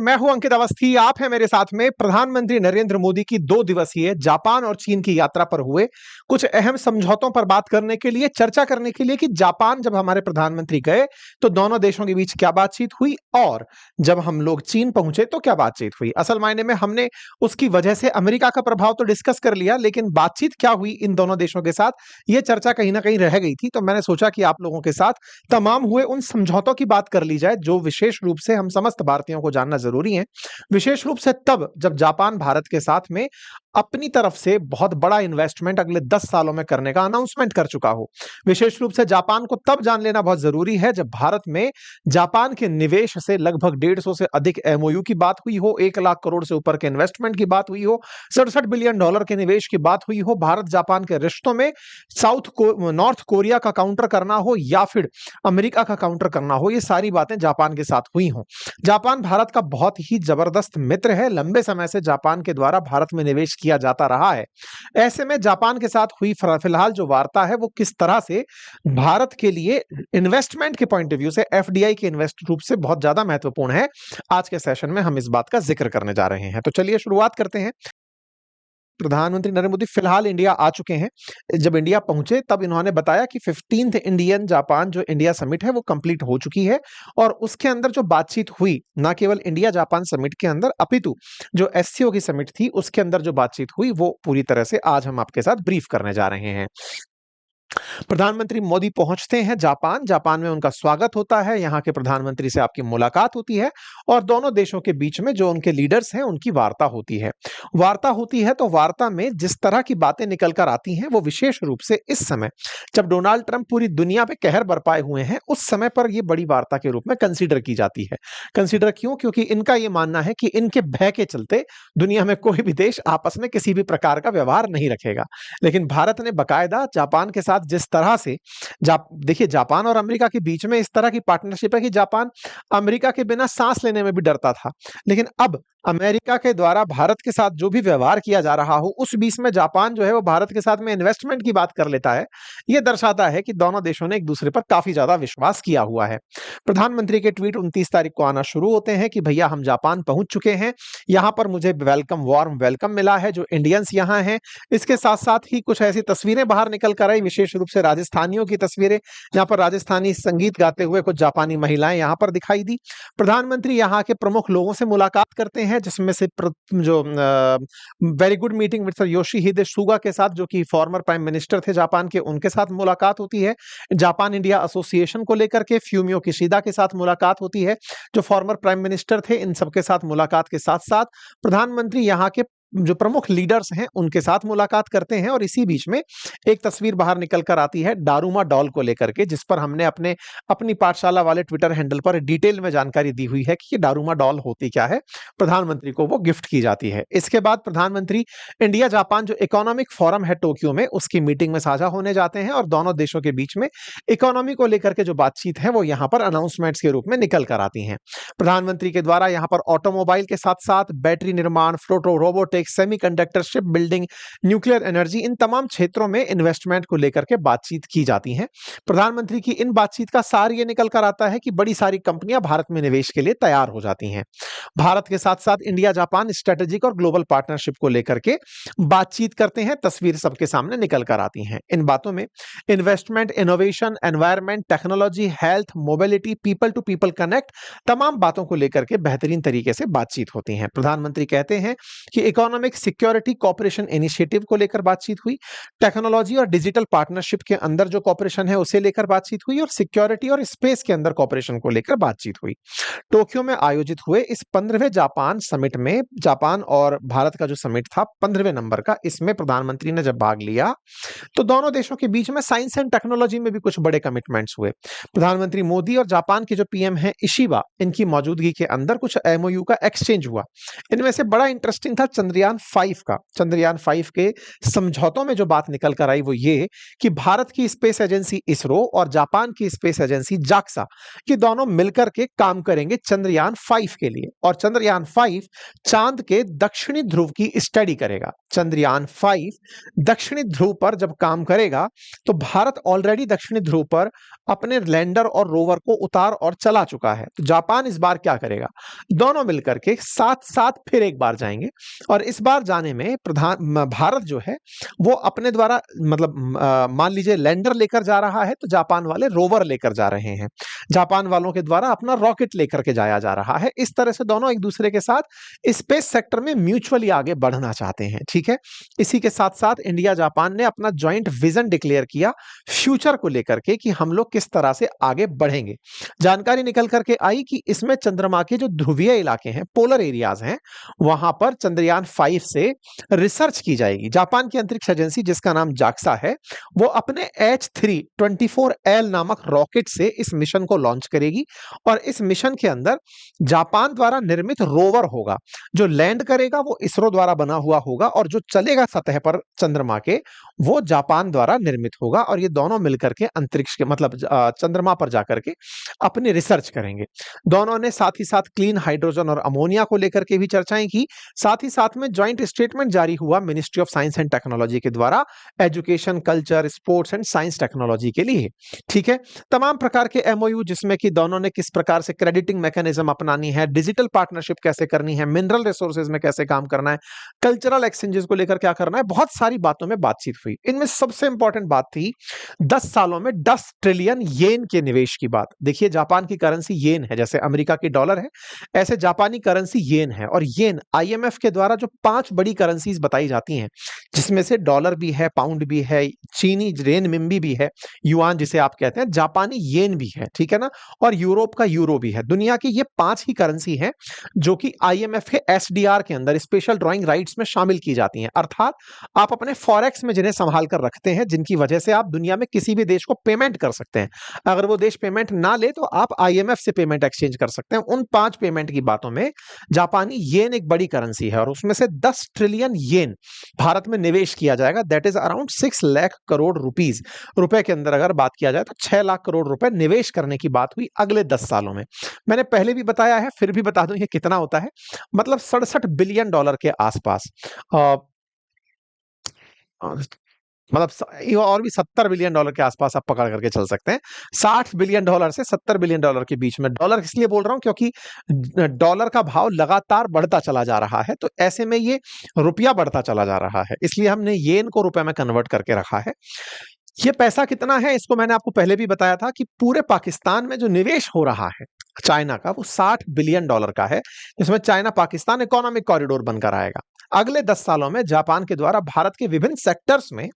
मैं हूं अंकित अवस्थी। आप हैं मेरे साथ में। प्रधानमंत्री नरेंद्र मोदी की 2 दिवसीय जापान और चीन की यात्रा पर हुए कुछ अहम समझौतों पर बात करने के लिए, चर्चा करने के लिए कि जापान जब हमारे प्रधानमंत्री गए तो दोनों देशों के बीच क्या बातचीत हुई और जब हम लोग चीन पहुंचे तो क्या बातचीत हुई। असल मायने में हमने उसकी वजह से अमेरिका का प्रभाव तो डिस्कस कर लिया, लेकिन बातचीत क्या हुई इन दोनों देशों के साथ, यह चर्चा कहीं ना कहीं रह गई थी। तो मैंने सोचा कि आप लोगों के साथ तमाम हुए उन समझौतों की बात कर ली जाए जो विशेष रूप से हम समस्त भारतीयों को जानना जरूरी है। विशेष रूप से तब जब जापान भारत के साथ में अपनी तरफ से बहुत बड़ा इन्वेस्टमेंट अगले 10 सालों में करने का अनाउंसमेंट कर चुका हो। विशेष रूप से जापान को तब जान लेना बहुत जरूरी है जब भारत में जापान के निवेश से लगभग 150 से अधिक एमओयू की बात हुई हो, 1 लाख करोड़ से ऊपर के इन्वेस्टमेंट की बात हुई हो, 67 बिलियन डॉलर के निवेश की बात हुई हो, भारत जापान के रिश्तों में नॉर्थ कोरिया का काउंटर करना हो या फिर अमेरिका का काउंटर करना हो, ये सारी बातें जापान के साथ हुई हों। जापान भारत का बहुत ही जबरदस्त मित्र है। लंबे समय से जापान के द्वारा भारत में निवेश किया जाता रहा है। ऐसे में जापान के साथ हुई फिलहाल जो वार्ता है वो किस तरह से भारत के लिए इन्वेस्टमेंट के पॉइंट ऑफ व्यू से, एफडीआई के इन्वेस्ट रूप से बहुत ज्यादा महत्वपूर्ण है। आज के सेशन में हम इस बात का जिक्र करने जा रहे हैं। तो चलिए शुरुआत करते हैं। प्रधानमंत्री नरेंद्र मोदी फिलहाल इंडिया आ चुके हैं। जब इंडिया पहुंचे तब इन्होंने बताया कि 15th इंडियन जापान जो इंडिया समिट है वो कंप्लीट हो चुकी है और उसके अंदर जो बातचीत हुई, ना केवल इंडिया जापान समिट के अंदर अपितु जो एससीओ की समिट थी उसके अंदर जो बातचीत हुई वो पूरी तरह से आज हम आपके साथ ब्रीफ करने जा रहे हैं। प्रधानमंत्री मोदी पहुंचते हैं जापान। जापान में उनका स्वागत होता है, यहाँ के प्रधानमंत्री से आपकी मुलाकात होती है और दोनों देशों के बीच में जो उनके लीडर्स हैं उनकी वार्ता होती है। वार्ता होती है तो वार्ता में जिस तरह की बातें निकल कर आती हैं वो विशेष रूप से इस समय जब डोनाल्ड ट्रंप पूरी दुनिया पे कहर बरपाए हुए हैं उस समय पर ये बड़ी वार्ता के रूप में कंसीडर की जाती है। कंसीडर क्यों? क्योंकि इनका ये मानना है कि इनके भय के चलते दुनिया में कोई भी देश आपस में किसी भी प्रकार का व्यवहार नहीं रखेगा। लेकिन भारत ने बाकायदा जापान के साथ जिस तरह से देखिए, जापान और अमेरिका के बीच में इस तरह की पार्टनरशिप है कि जापान अमेरिका के बिना सांस लेने में भी डरता था, लेकिन अब अमेरिका के द्वारा भारत के साथ जो भी व्यवहार किया जा रहा हो उस बीच में जापान जो है वो भारत के साथ में इन्वेस्टमेंट की बात कर लेता है। यह दर्शाता है कि दोनों देशों ने एक दूसरे पर काफी ज्यादा विश्वास किया हुआ है। प्रधानमंत्री के ट्वीट 29 तारीख को आना शुरू होते हैं कि भैया हम जापान पहुंच चुके हैं, यहां पर मुझे वार्म वेलकम मिला है जो इंडियंस यहां हैं। इसके साथ साथ ही कुछ ऐसी तस्वीरें बाहर निकल कर आई, विशेष रूप से राजस्थानियों की तस्वीरें, यहाँ पर राजस्थानी संगीत गाते हुए कुछ जापानी महिलाएं यहाँ पर दिखाई दी। प्रधानमंत्री यहाँ के प्रमुख लोगों से मुलाकात करते हैं जिसमें से जो very good meeting mister Yoshihide Suga के साथ जो कि फॉर्मर प्राइम मिनिस्टर थे जापान के, उनके साथ मुलाकात होती है। जापान इंडिया एसोसिएशन को लेकर के फ्यूमियो किशिदा के साथ मुलाकात होती है जो फॉर्मर प्राइम मिनिस्टर थे। इन सबके साथ मुलाकात के साथ साथ प्रधानमंत्री यहाँ के जो प्रमुख लीडर्स हैं उनके साथ मुलाकात करते हैं और इसी बीच में एक तस्वीर बाहर निकल कर आती है दारुमा डॉल को लेकर के, जिस पर हमने अपनी पाठशाला वाले ट्विटर हैंडल पर डिटेल में जानकारी दी हुई है कि ये दारुमा डॉल होती क्या है। प्रधानमंत्री को वो गिफ्ट की जाती है। इसके बाद प्रधानमंत्री इंडिया जापान जो इकोनॉमिक फोरम है टोक्यो में उसकी मीटिंग में साझा होने जाते हैं और दोनों देशों के बीच में इकोनॉमी को लेकर के जो बातचीत है वो यहाँ पर अनाउंसमेंट्स के रूप में निकल कर आती है। प्रधानमंत्री के द्वारा यहाँ पर ऑटोमोबाइल के साथ साथ बैटरी निर्माण, फ्लोटो robotics, semiconductor, ship building, nuclear energy, इन तमाम क्षेत्रों में इन्वेस्टमेंट को लेकर के बातचीत की जाती है। प्रधानमंत्री की इन बातचीत का सार ये निकल कर आता है कि बड़ी सारी कंपनियां भारत में निवेश के लिए तैयार हो जाती हैं। भारत के साथ साथ इंडिया जापान स्ट्रेटेजिक और ग्लोबल पार्टनरशिप को लेकर के बातचीत करते हैं। तस्वीर सबके सामने निकल कर आती हैं। इन बातों में investment, innovation, environment, technology, health, mobility, people to people connect, तमाम बातों को लेकर के बेहतरीन तरीके से बातचीत होती है। प्रधानमंत्री कहते हैं कि इकोनॉमिक सिक्योरिटी कॉपरेशन इनिशिएटिव को लेकर बातचीत हुई, टेक्नोलॉजी और डिजिटल पार्टनरशिप के अंदर जो कॉपरेशन है उसे लेकर बातचीत हुई और सिक्योरिटी और स्पेस के अंदर कॉपरेशन को लेकर बातचीत हुई। टोक्यो में आयोजित हुए इस 15वें जापान समिट में, जापान और भारत का जो समिट था 15वें नंबर का, इसमें प्रधानमंत्री ने जब भाग लिया तो दोनों देशों के बीच में साइंस एंड टेक्नोलॉजी में भी कुछ बड़े कमिटमेंट्स हुए। प्रधानमंत्री मोदी और जापान के जो पीएम हैं इशिबा, इनकी मौजूदगी के अंदर कुछ एमओयू का एक्सचेंज हुआ। इनमें से बड़ा इंटरेस्टिंग था चंद्रयान चंद्रयान 5 के समझौतों में जो बात निकल कर आई वो ये कि भारत की स्पेस एजेंसी इसरो और जापान की स्पेस एजेंसी जाक्सा, ये दोनों मिलकर के काम करेंगे चंद्रयान 5 के लिए। और चंद्रयान 5 चांद के दक्षिणी ध्रुव की स्टडी करेगा। चंद्रयान 5 दक्षिणी ध्रुव पर जब काम करेगा तो भारत ऑलरेडी दक्षिणी ध्रुव पर अपने लैंडर और रोवर को उतार और चला चुका है। तो जापान इस बार क्या करेगा, दोनों मिलकर के साथ साथ फिर एक बार जाएंगे और इस बार जाने में भारत जो है वो अपने द्वारा मतलब मान लीजिए लैंडर लेकर जा रहा है तो जापान वाले रोवर लेकर जा रहे हैं, जापान वालों के द्वारा अपना रॉकेट लेकर के जाया जा रहा है। इस तरह से दोनों एक दूसरे के साथ स्पेस सेक्टर में म्यूचुअली आगे बढ़ना चाहते हैं, ठीक है। इसी के साथ साथ इंडिया जापान ने अपना ज्वाइंट विजन डिक्लेयर किया फ्यूचर को लेकर के कि हम लोग किस तरह से आगे बढ़ेंगे। जानकारी निकल करके आई कि इसमें चंद्रमा के जो ध्रुवीय इलाके हैं, पोलर एरियाज हैं, वहां पर चंद्रयान 5 से रिसर्च की जाएगी। जापान की अंतरिक्ष एजेंसी जिसका नाम जाक्सा है वो अपने H324L नामक रॉकेट से इस मिशन को लॉन्च करेगी और इस मिशन के अंदर जापान द्वारा निर्मित रोवर होगा। जो लैंड करेगा वो इसरो द्वारा बना हुआ होगा और जो चलेगा सतह पर चंद्रमा के वो जापान द्वारा निर्मित होगा। और ये दोनों मिलकर के अंतरिक्ष के मतलब चंद्रमा पर जाकर के अपनी रिसर्च करेंगे। दोनों ने साथ ही साथ क्लीन हाइड्रोजन और अमोनिया को लेकर के भी चर्चाएं की। साथ ही साथ में ज्वाइंट स्टेटमेंट जारी हुआ ministry of science and technology के द्वारा education, culture, sports and science technology के लिए, ठीक है। तमाम प्रकार के एमओयू जिसमें कि दोनों ने किस प्रकार से क्रेडिटिंग मैकेनिज्म अपनानी है, डिजिटल पार्टनरशिप कैसे करनी है, मिनरल रिसोर्सेज में कैसे काम करना है, कल्चरल एक्सचेंजेस को लेकर क्या करना है, बहुत सारी बातों में बातचीत हुई। इनमें सबसे इंपॉर्टेंट बात थी 10 सालों में 10 ट्रिलियन येन के निवेश की बात। देखिए जापान की करेंसी येन है, जैसे अमेरिका की डॉलर है ऐसे जापानी करेंसी येन है। और येन आईएमएफ के द्वारा जो 5 बड़ी करेंसीज बताई जाती हैं जिसमें से डॉलर भी है, पाउंड भी है, चीनी रेनमिंबी भी है, युआन जिसे आप कहते हैं, जापानी येन भी है, ठीक है ना, और यूरोप का यूरो भी है। दुनिया की ये 5 ही करेंसी हैं जो कि आईएमएफ के एसडीआर के अंदर स्पेशल ड्राइंग राइट्स में शामिल की जाती हैं। अर्थात आप अपने फॉरेक्स में जिन्हें संभाल कर रखते हैं, जिनकी वजह से आप दुनिया में किसी भी देश को पेमेंट कर सकते हैं। अगर वो देश पेमेंट ना ले तो आप आईएमएफ से पेमेंट एक्सचेंज कर सकते हैं। उन 5 पेमेंट की बातों में जापानी येन एक बड़ी करेंसी है और उसमें से 10 ट्रिलियन येन भारत में निवेश किया जाएगा। That is around 6 lakh crore rupees. रुपए के अंदर अगर बात किया जाए तो 6 लाख करोड़ रुपए निवेश करने की बात हुई अगले 10 सालों में। मैंने पहले भी बताया है, फिर भी बता दूं ये कितना होता है, मतलब $67 बिलियन के आसपास। मतलब और भी $70 बिलियन के आसपास आप पकड़ करके चल सकते हैं। $60 बिलियन से $70 बिलियन के बीच में। डॉलर इसलिए बोल रहा हूं क्योंकि डॉलर का भाव लगातार बढ़ता चला जा रहा है, तो ऐसे में ये रुपया बढ़ता चला जा रहा है, इसलिए हमने येन को रुपए में कन्वर्ट करके रखा है। ये पैसा कितना है इसको मैंने आपको पहले भी बताया था कि पूरे पाकिस्तान में जो निवेश हो रहा है चाइना का वो $60 बिलियन का है, जिसमें चाइना पाकिस्तान इकोनॉमिक कॉरिडोर बनकर आएगा। अगले 10 सालों में जापान के द्वारा भारत के विभिन्न सेक्टर्स में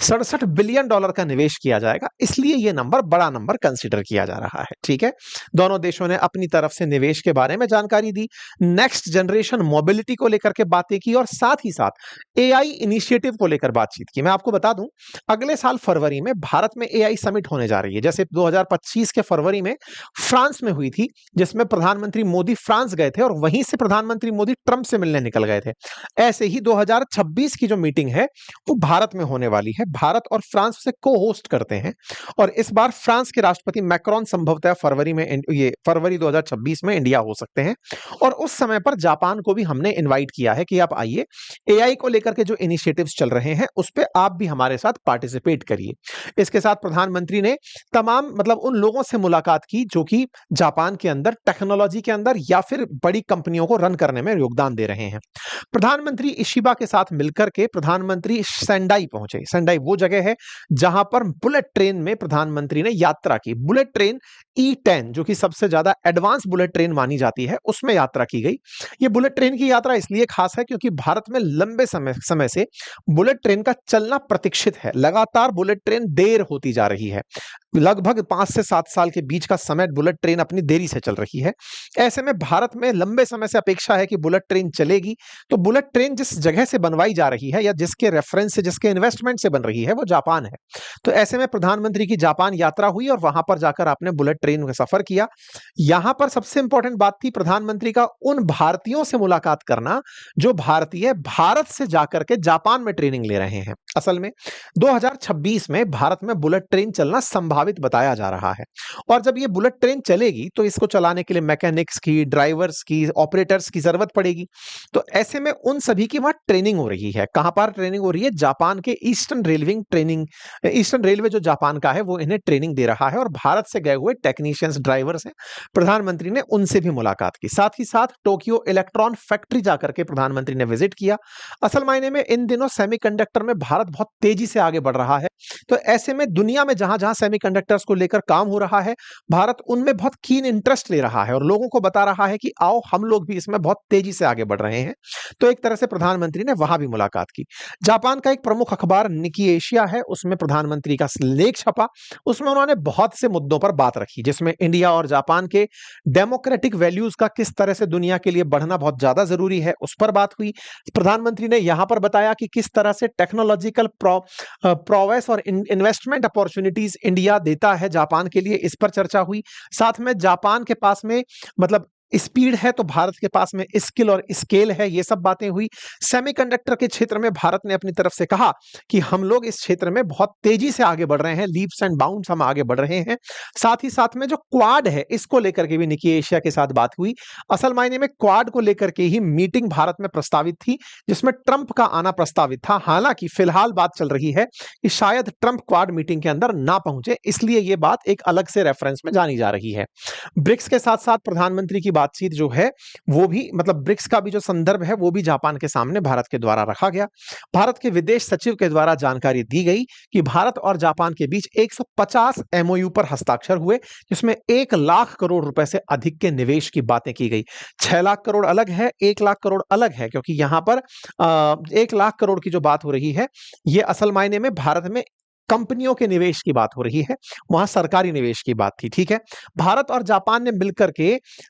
$67 बिलियन का निवेश किया जाएगा, इसलिए यह नंबर बड़ा नंबर कंसीडर किया जा रहा है, ठीक है। दोनों देशों ने अपनी तरफ से निवेश के बारे में जानकारी दी, नेक्स्ट जनरेशन मोबिलिटी को लेकर के बातें की और साथ ही साथ एआई इनिशिएटिव को लेकर बातचीत की। मैं आपको बता दूं अगले साल फरवरी में भारत में एआई समिट होने जा रही है। जैसे 2025 के फरवरी में फ्रांस में हुई थी, जिसमें प्रधानमंत्री मोदी फ्रांस गए थे और वहीं से प्रधानमंत्री मोदी ट्रंप से मिलने निकल गए थे। ऐसे ही 2026 की जो मीटिंग है वो भारत में होने वाली है। भारत और फ्रांस से को होस्ट करते हैं और इस बार फ्रांस के राष्ट्रपति मैक्रोन संभवतः फरवरी 2026 में इंडिया हो सकते हैं और उस समय पर जापान को भी हमने इनवाइट किया है कि आप आइए, एआई को लेकर के जो इनिशिएटिव्स चल रहे हैं उस पे आप भी हमारे साथ पार्टिसिपेट करिए। इसके साथ प्रधानमंत्री ने तमाम मतलब उन लोगों से मुलाकात की जो कि जापान के अंदर टेक्नोलॉजी के अंदर या फिर बड़ी कंपनियों को रन करने में योगदान दे रहे हैं। प्रधानमंत्री इशिबा के साथ मिलकर के प्रधानमंत्री सेंडाई पहुंचे। सेंडाई वो जगह है जहां पर बुलेट ट्रेन में प्रधानमंत्री ने यात्रा की। बुलेट ट्रेन E10 जो कि सबसे ज्यादा एडवांस बुलेट ट्रेन मानी जाती है, उसमें यात्रा की गई। ये बुलेट ट्रेन की यात्रा इसलिए खास है क्योंकि भारत में लंबे समय से बुलेट ट्रेन का चलना प्रतीक्षित है। लगातार बुलेट ट्रेन देर होती जा रही है, लगभग 5 से 7 साल के बीच का समय बुलेट ट्रेन अपनी देरी से चल रही है। ऐसे में भारत में लंबे समय से अपेक्षा है कि बुलेट ट्रेन चलेगी, तो बुलेट ट्रेन जिस जगह से बनवाई जा रही है या जिसके रेफरेंस से, जिसके इन्वेस्टमेंट से बन रही है, वो जापान है। तो ऐसे में प्रधानमंत्री की जापान यात्रा हुई और वहां पर जाकर आपने बुलेट ट्रेन का सफर किया। यहां पर सबसे इंपॉर्टेंट बात थी प्रधानमंत्री का उन भारतीयों से मुलाकात करना जो भारतीय भारत से जाकर के जापान में ट्रेनिंग ले रहे हैं। असल में 2026 में भारत में बुलेट ट्रेन चलना संभावित बताया जा रहा है, और जब ये बुलेट ट्रेन चलेगी तो इसको चलाने के लिए मैकेनिक्स की, ड्राइवर्स की, ऑपरेटर्स की जरूरत पड़ेगी। तो ऐसे में उन सभी की वहां ट्रेनिंग हो रही है। कहां पर ट्रेनिंग हो रही है? जापान के ईस्टर्न रेलवे जो जापान का है वो इन्हें ट्रेनिंग दे रहा है, और भारत से गए हुए टेक्नीशियंस, ड्राइवर्स हैं, प्रधानमंत्री ने उनसे भी मुलाकात की। साथ ही साथ टोक्यो इलेक्ट्रॉन फैक्ट्री जाकर के प्रधानमंत्री ने विजिट किया। असल मायने में इन दिनों सेमीकंडक्टर में भारत बहुत तेजी से आगे बढ़ रहा है। तो ऐसे में दुनिया में जहां जहां सेमीकंडक्टर्स को लेकर काम हो रहा है, भारत उनमें बहुत कीन इंटरेस्ट ले रहा है और लोगों को बता रहा है कि आओ हम लोग भी इसमें बहुत तेजी से आगे बढ़ रहे हैं। तो एक तरह से प्रधानमंत्री ने वहां भी मुलाकात की। जापान का एक प्रमुख अखबार निकी एशिया है, उसमें प्रधानमंत्री का लेख छपा। उसमें उन्होंने बहुत से मुद्दों पर बात रखी, जिसमें इंडिया और जापान के डेमोक्रेटिक वैल्यूज का किस तरह से दुनिया के लिए बढ़ना बहुत ज्यादा जरूरी है, उस पर बात हुई। प्रधानमंत्री ने यहां पर बताया कि किस तरह से टेक्नोलॉजिकल प्रोग्रेस और इन्वेस्टमेंट अपॉर्चुनिटीज इंडिया देता है जापान के लिए, इस पर चर्चा हुई। साथ में जापान के पास में मतलब स्पीड है तो भारत के पास में स्किल और स्केल है, ये सब बातें हुई। सेमीकंडक्टर के क्षेत्र में भारत ने अपनी तरफ से कहा कि हम लोग इस क्षेत्र में बहुत तेजी से आगे बढ़ रहे हैं, लीप्स एंड बाउंड्स हम आगे बढ़ रहे हैं। साथ ही साथ में जो क्वाड है, इसको लेकर के भी निकी एशिया के साथ बात हुई। असल मायने में क्वाड को लेकर के ही मीटिंग भारत में प्रस्तावित थी, जिसमें ट्रंप का आना प्रस्तावित था। हालांकि फिलहाल बात चल रही है कि शायद ट्रंप क्वाड मीटिंग के अंदर ना पहुंचे, इसलिए यह बात एक अलग से रेफरेंस में जानी जा रही है। ब्रिक्स के साथ साथ प्रधानमंत्री की बातचीत जो है वो भी, मतलब ब्रिक्स का भी जो संदर्भ है वो भी जापान के सामने भारत के द्वारा रखा गया। भारत के विदेश सचिव के द्वारा जानकारी दी गई कि भारत और जापान के बीच 150 एमओयू पर हस्ताक्षर हुए, जिसमें 1 लाख करोड़ रुपए से अधिक के निवेश की बातें की गई। 6 लाख करोड़ अलग है, 1 लाख करोड़ अलग है, क्योंकि यहां पर 1 लाख करोड़ की जो बात हो रही है ये असल मायने में भारत में कंपनियों के निवेश की बात हो रही है, वहां सरकारी निवेश की बात थी। ठीक है, भारत और जापान ने मिलकर के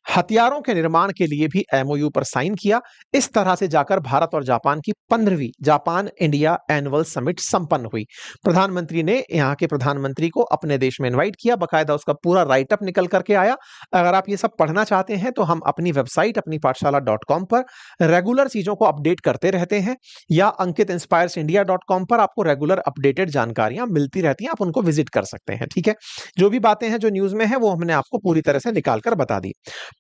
हथियारों के निर्माण के लिए भी एमओयू पर साइन किया। इस तरह से जाकर भारत और जापान की 15वीं जापान इंडिया एनुअल समिट संपन्न हुई। प्रधानमंत्री ने यहाँ के प्रधानमंत्री को अपने देश में इनवाइट किया, बकायदा उसका पूरा राइटअप निकल करके आया। अगर आप ये सब पढ़ना चाहते हैं तो हम अपनी वेबसाइट अपनी पाठशाला.com पर रेगुलर चीजों को अपडेट करते रहते हैं, या अंकिtinspireindia.com पर आपको रेगुलर अपडेटेड जानकारियां मिलती रहती हैं, आप उनको विजिट कर सकते हैं। ठीक है, जो भी बातें हैं जो न्यूज में है वो हमने आपको पूरी तरह से निकाल कर बता दी।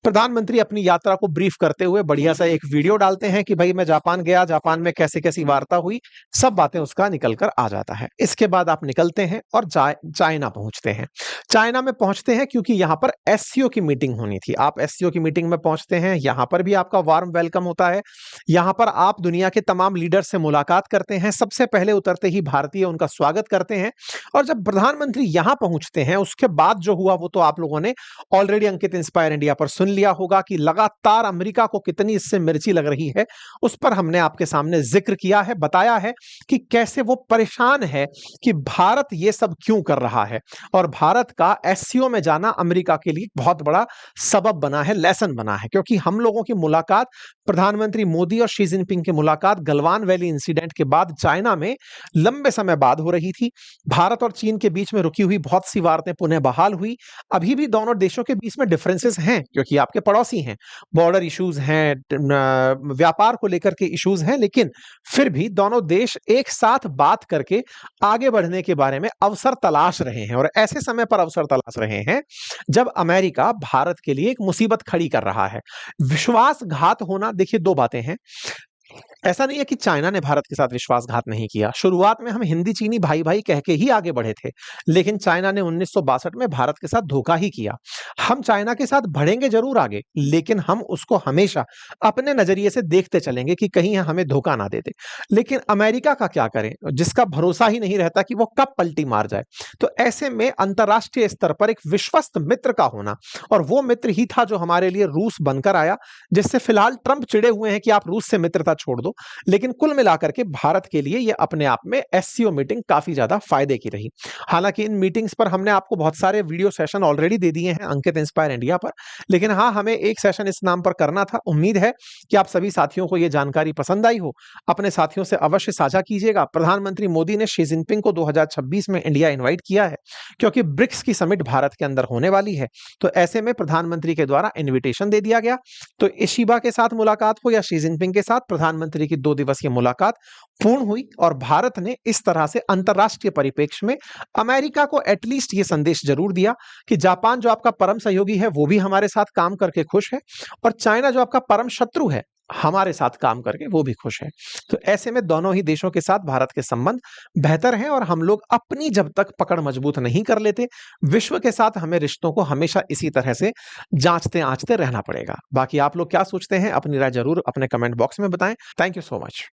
प्रधानमंत्री अपनी यात्रा को ब्रीफ करते हुए बढ़िया सा एक वीडियो डालते हैं कि भाई मैं जापान गया, जापान में कैसी कैसी वार्ता हुई, सब बातें उसका निकल कर आ जाता है। इसके बाद आप निकलते हैं और चाइना पहुंचते हैं। चाइना में पहुंचते हैं क्योंकि यहां पर एससीओ की मीटिंग होनी थी। आप एससीओ की मीटिंग में पहुंचते हैं, यहां पर भी आपका वार्म वेलकम होता है। यहां पर आप दुनिया के तमाम लीडर से मुलाकात करते हैं। सबसे पहले उतरते ही भारतीय उनका स्वागत करते हैं, और जब प्रधानमंत्री यहां पहुंचते हैं उसके बाद जो हुआ वो तो आप लोगों ने ऑलरेडी अंकित इंस्पायर इंडिया पर सुन लिया होगा कि लगातार अमेरिका को कितनी इससे मिर्ची लग रही है। उस पर हमने आपके सामने जिक्र किया है, बताया है कि कैसे वो परेशान है कि भारत ये सब क्यों कर रहा है, और भारत का एससीओ में जाना अमेरिका के लिए बहुत बड़ा सबब बना है, लेसन बना है। क्योंकि हम लोगों की मुलाकात, प्रधानमंत्री मोदी और शी जिनपिंग की मुलाकात गलवान वैली इंसिडेंट के बाद चाइना में लंबे समय बाद हो रही थी। भारत और चीन के बीच में रुकी हुई बहुत सी वार्तें पुनः बहाल हुई। अभी भी दोनों देशों के बीच में डिफरेंसेस हैं, क्योंकि आपके पड़ोसी हैं, बॉर्डर इश्यूज हैं, व्यापार को लेकर के इश्यूज हैं, लेकिन फिर भी दोनों देश एक साथ बात करके आगे बढ़ने के बारे में अवसर तलाश रहे हैं, और ऐसे समय पर अवसर तलाश रहे हैं जब अमेरिका भारत के लिए एक मुसीबत खड़ी कर रहा है। विश्वासघात होना, देखिए दो बातें हैं। ऐसा नहीं है कि चाइना ने भारत के साथ विश्वासघात नहीं किया। शुरुआत में हम हिंदी चीनी भाई भाई कह के ही आगे बढ़े थे, लेकिन चाइना ने 1962 में भारत के साथ धोखा ही किया। हम चाइना के साथ बढ़ेंगे जरूर आगे, लेकिन हम उसको हमेशा अपने नजरिए से देखते चलेंगे कि कहीं हमें धोखा ना दे दे। लेकिन अमेरिका का क्या करें, जिसका भरोसा ही नहीं रहता कि वो कब पलटी मार जाए। तो ऐसे में अंतरराष्ट्रीय स्तर पर एक विश्वस्त मित्र का होना, और वो मित्र ही था जो हमारे लिए रूस बनकर आया, जिससे फिलहाल ट्रंप चिड़े हुए हैं कि आप रूस से मित्रता छोड़ दो। लेकिन कुल मिलाकर के भारत के लिए ये अपने आप में एससीओ मीटिंग काफी ज्यादा फायदे की रही। हालांकि इन मीटिंग्स पर हमने आपको बहुत सारे वीडियो सेशन ऑलरेडी दे दिए हैं अंकित इंस्पायर इंडिया पर, लेकिन हाँ, हमें एक सेशन इस नाम पर करना था। उम्मीद है कि आप सभी साथियों को यह जानकारी पसंद आई हो। अपने साथियों से अवश्य साझा कीजिएगा। प्रधानमंत्री मोदी ने शी जिनपिंग को 2026 में इंडिया इनवाइट किया है, क्योंकि ब्रिक्स की समिट भारत के अंदर होने वाली है। तो ऐसे में प्रधानमंत्री के द्वारा इन्विटेशन दे दिया गया। तो इशिबा के साथ मुलाकात हो या शी जिनपिंग के साथ, प्रधानमंत्री की 2 दिवसीय मुलाकात पूर्ण हुई और भारत ने इस तरह से अंतरराष्ट्रीय परिप्रेक्ष्य में अमेरिका को एटलीस्ट ये संदेश जरूर दिया कि जापान जो आपका परम सहयोगी है वो भी हमारे साथ काम करके खुश है, और चाइना जो आपका परम शत्रु है हमारे साथ काम करके वो भी खुश है। तो ऐसे में दोनों ही देशों के साथ भारत के संबंध बेहतर हैं, और हम लोग अपनी जब तक पकड़ मजबूत नहीं कर लेते, विश्व के साथ हमें रिश्तों को हमेशा इसी तरह से जांचते आंचते रहना पड़ेगा। बाकी आप लोग क्या सोचते हैं, अपनी राय जरूर अपने कमेंट बॉक्स में बताएं। Thank you so much.